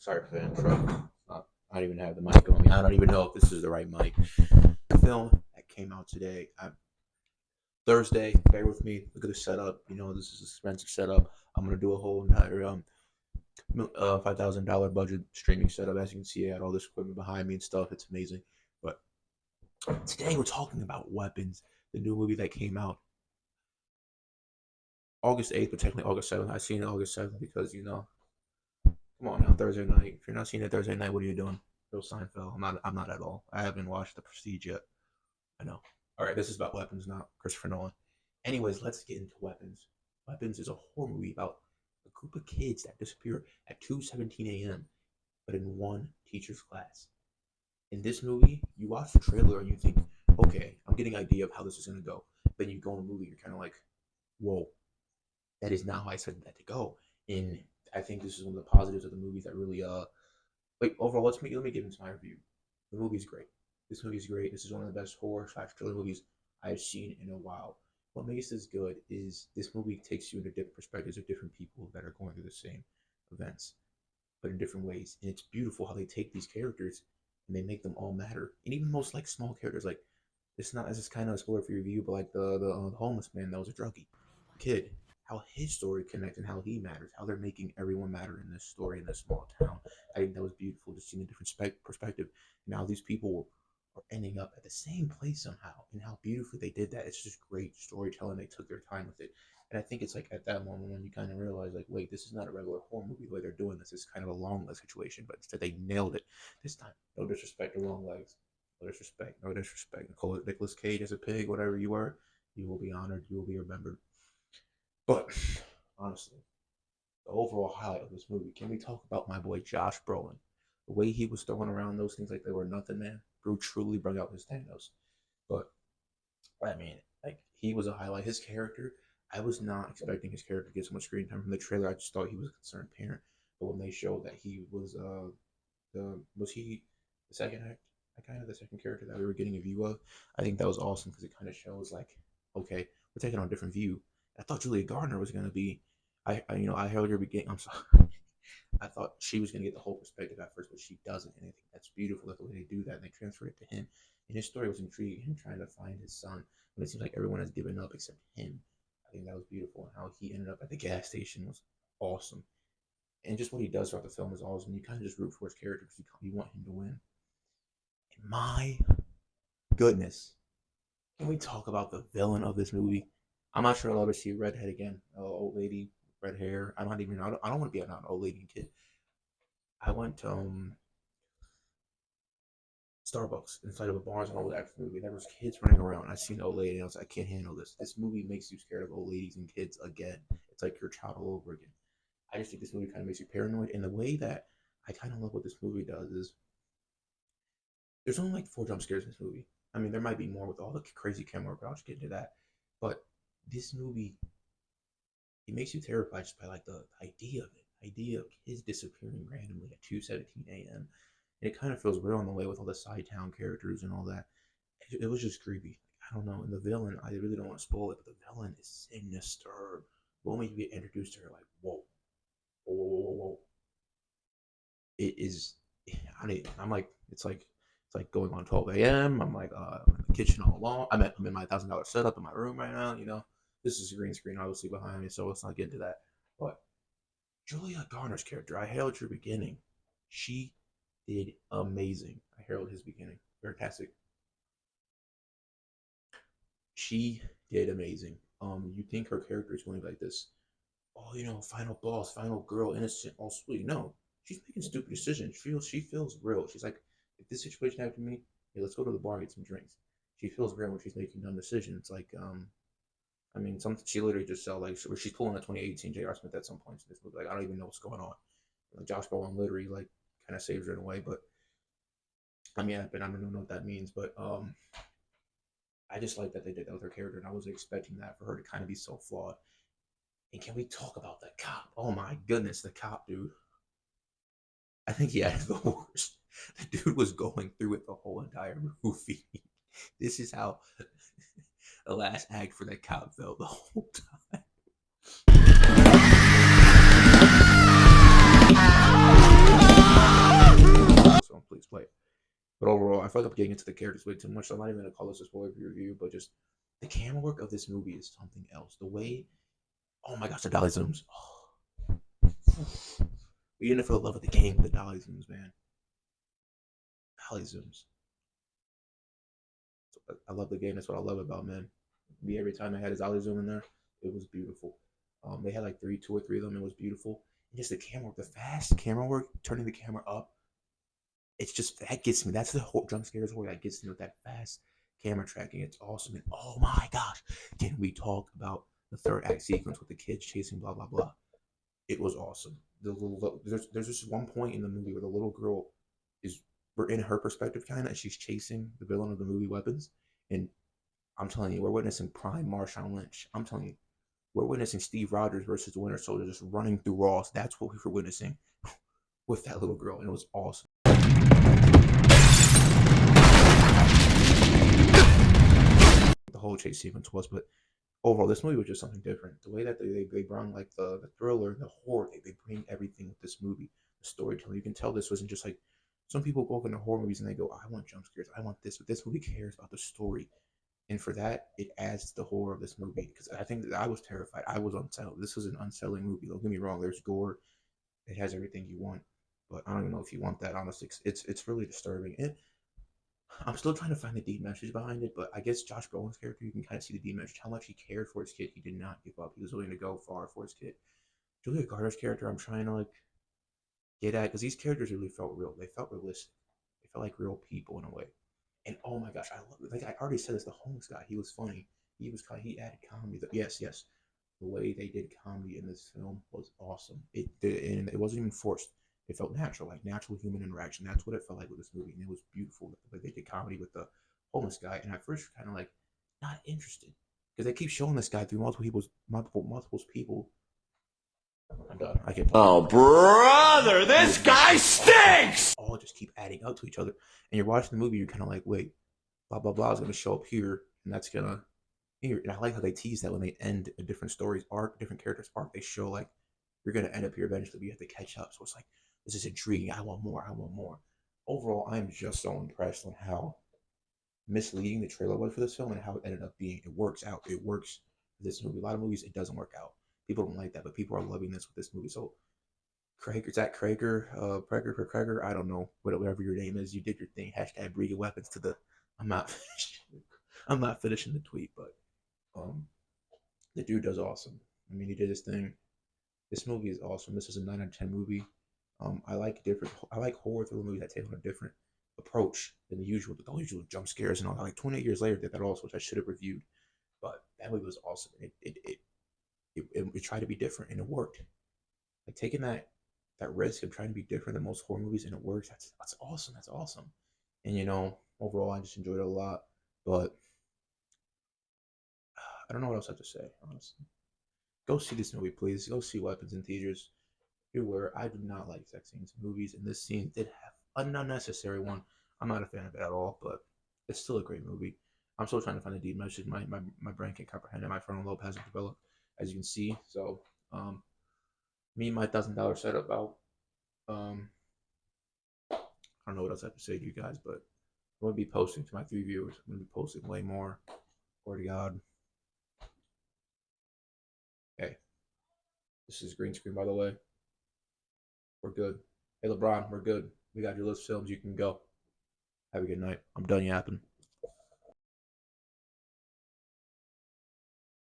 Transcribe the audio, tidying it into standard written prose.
Sorry for the intro. I don't even have the mic on me. I don't even know if this is the right mic. The film that came out today, Thursday. Bear with me. Look at the setup. You know this is an expensive setup. I'm gonna do a whole entire $5,000 budget streaming setup. As you can see, I had all this equipment behind me and stuff. It's amazing. But today we're talking about Weapons, the new movie that came out August 8th, but technically August 7th. I seen it August 7th because come on now, Thursday night. If you're not seeing it Thursday night, what are you doing? Bill Seinfeld. I'm not at all. I haven't watched The Prestige yet. I know. All right, this is about Weapons, not Christopher Nolan. Anyways, let's get into Weapons. Weapons is a horror movie about a group of kids that disappear at 2:17 a.m., but in one teacher's class. In this movie, you watch the trailer and you think, okay, I'm getting an idea of how this is gonna go. Then you go in the movie, you're kind of like, whoa, that is not how I expected that to go. And I think this is one of the positives of the movies that really like overall. Let me give into my review. The movie's great. This movie's great. This is one of the best horror/thriller movies I've seen in a while. What makes this good is this movie takes you into different perspectives of different people that are going through the same events, but in different ways. And it's beautiful how they take these characters and they make them all matter. And even most like small characters, like this is kind of a spoiler for your review, but like the homeless man that was a druggie kid, how his story connects and how he matters, how they're making everyone matter in this story in this small town. I think that was beautiful to see in a different perspective. Now these people are ending up at the same place somehow, and how beautifully they did that. It's just great storytelling. They took their time with it, and I think it's like at that moment when you kind of realize, like, wait, this is not a regular horror movie the way they're doing this. It's kind of a long leg situation, but instead they nailed it this time. No disrespect to long legs. No disrespect. No disrespect. Nicolas Cage as a pig, whatever you were, you will be honored. You will be remembered. But honestly, the overall highlight of this movie, can we talk about my boy Josh Brolin? The way he was throwing around those things like they were nothing, man. Drew truly brought out his Thanos. But I mean, like he was a highlight. His character, I was not expecting his character to get so much screen time from the trailer. I just thought he was a concerned parent. But when they showed that he was was he the second act? Kind of the second character that we were getting a view of. I think that was awesome because it kind of shows like, okay, we're taking on a different view. I thought Julia Gardner was gonna be, I held her beginning. I'm sorry. I thought she was gonna get the whole perspective at first, but she doesn't. And I think that's beautiful. That the way they do that and they transfer it to him. And his story was intriguing. Him trying to find his son when it seems like everyone has given up except him. I think that was beautiful. And how he ended up at the gas station was awesome. And just what he does throughout the film is awesome. You kind of just root for his character because you want him to win. And my goodness, can we talk about the villain of this movie? I'm not sure I'll ever see a redhead again. Old lady, red hair. I don't want to be an old lady and kid. I went to Starbucks inside of a Barnes and Noble action movie. There was kids running around. I seen an old lady and I was like, I can't handle this. This movie makes you scared of old ladies and kids again. It's like your child all over again. I just think this movie kind of makes you paranoid. And the way that I kind of love what this movie does is there's only like 4 jump scares in this movie. I mean, there might be more with all the crazy camera work, but I'll just get into that. But this movie, it makes you terrified just by like the idea of it. Idea of kids disappearing randomly at 2:17 a.m. And it kind of feels real in the way with all the side town characters and all that. It was just creepy. I don't know. And the villain, I really don't want to spoil it, but the villain is sinister. The moment you get introduced to her, like, whoa, whoa, whoa, whoa, whoa. It is. I'm like, it's like going on 12 a.m. I'm like, I'm in the kitchen all along. I'm in my $1,000 setup in my room right now. This is a green screen obviously behind me, so let's not get into that. But Julia Garner's character, I hailed your beginning. She did amazing. I herald his beginning. Fantastic. She did amazing. You think her character is going to be like this? Oh, final boss, final girl, innocent, all sweet. No, she's making stupid decisions. She feels real. She's like, if this situation happened to me, hey, let's go to the bar and get some drinks. She feels real when she's making dumb decisions. Like, I mean, she literally just saw like she's pulling a 2018 J.R. Smith at some point in this movie. Like, I don't even know what's going on. Like, Josh Brolin literally like kind of saves her in a way, but I mean, I don't know what that means, but I just like that they did that with her character, and I wasn't expecting that for her to kind of be so flawed. And can we talk about the cop? Oh my goodness, the cop, dude. I think he had the worst. The dude was going through it the whole entire movie. This is how the last act for that cop felt the whole time. But overall, I feel like I'm getting into the characters way too much. So I'm not even gonna call this a spoiler review, but just the camera work of this movie is something else. The way, oh my gosh, the dolly zooms. Oh. We in it for the love of the game. The dolly zooms, man. Dolly zooms. I love the game. That's what I love about, man. Me every time I had a dolly zoom in there, it was beautiful. They had like two or three of them. It was beautiful. And just the camera work, the fast camera work, turning the camera up. It's just that gets me. That's the whole jump scares where that gets me with that fast camera tracking. It's awesome. And oh my gosh, can we talk about the third act sequence with the kids chasing blah blah blah? It was awesome. There's just one point in the movie where the little girl is, we're in her perspective kind of, and she's chasing the villain of the movie Weapons, and I'm telling you, we're witnessing prime Marshawn Lynch. I'm telling you, we're witnessing Steve Rogers versus the Winter Soldier just running through Ross. That's what we were witnessing with that little girl, and it was awesome. The whole chase sequence was, but overall, this movie was just something different. The way that they brought like the thriller, the horror, they bring everything with this movie, the storytelling. You can tell this wasn't just like some people go into horror movies and they go, I want jump scares, I want this, but this movie cares about the story. And for that, it adds to the horror of this movie because I think that I was terrified. I was unsettled. This was an unsettling movie. Don't get me wrong. There's gore. It has everything you want, but I don't even know if you want that. Honestly, it's really disturbing. And I'm still trying to find the deep message behind it, but I guess Josh Brolin's character, you can kind of see the deep message. How much he cared for his kid. He did not give up. He was willing to go far for his kid. Julia Garner's character, I'm trying to like get at because these characters really felt real. They felt realistic. They felt like real people in a way. And oh my gosh, I love it. Like I already said this, the homeless guy, he was funny. He added comedy. Yes, yes. The way they did comedy in this film was awesome. It did, and it wasn't even forced. It felt natural, like natural human interaction. That's what it felt like with this movie, and it was beautiful. Like they did comedy with the homeless guy, and at first you're kind of like not interested because they keep showing this guy through multiple people. I'm done. I can't. Oh, brother, this guy stinks! All just keep adding up to each other, and you're watching the movie. You're kind of like, wait, blah blah blah is going to show up here, and that's gonna here. And I like how they tease that when they end a different story's arc, different character's arc, they show like you're gonna end up here eventually. But you have to catch up. So it's like this is intriguing. I want more. I want more. Overall, I'm just so impressed on how misleading the trailer was for this film and how it ended up being. It works out. It works for this movie. A lot of movies it doesn't work out. People don't like that, but people are loving this with this movie. So Craig, is that Krager? Prager for Krager? I don't know. Whatever your name is, you did your thing. Hashtag bring your weapons to the. I'm not. I'm not finishing the tweet, but the dude does awesome. I mean, he did his thing. This movie is awesome. This is a 9 out of 10 movie. I like different. I like horror thriller movies that take on a different approach than the usual jump scares and all that. Like 28 years later, did that also, which I should have reviewed. But that movie was awesome. It tried to be different and it worked. Like taking that risk of trying to be different than most horror movies and it works. That's awesome. That's awesome. And overall, I just enjoyed it a lot. But I don't know what else I have to say. Honestly, go see this movie, please. Go see Weapons in theaters. Beware, I do not like sex scenes in movies, and this scene did have an unnecessary one. I'm not a fan of it at all, but it's still a great movie. I'm still trying to find the deep message. My brain can't comprehend it. My frontal lobe hasn't developed, as you can see. So, me and my $1,000 setup out. I don't know what else I have to say to you guys, but I'm gonna be posting to my 3 viewers. I'm gonna be posting way more. Word to God. Hey, this is green screen, by the way. We're good. Hey, LeBron, we're good. We got your list films. You can go. Have a good night. I'm done yapping.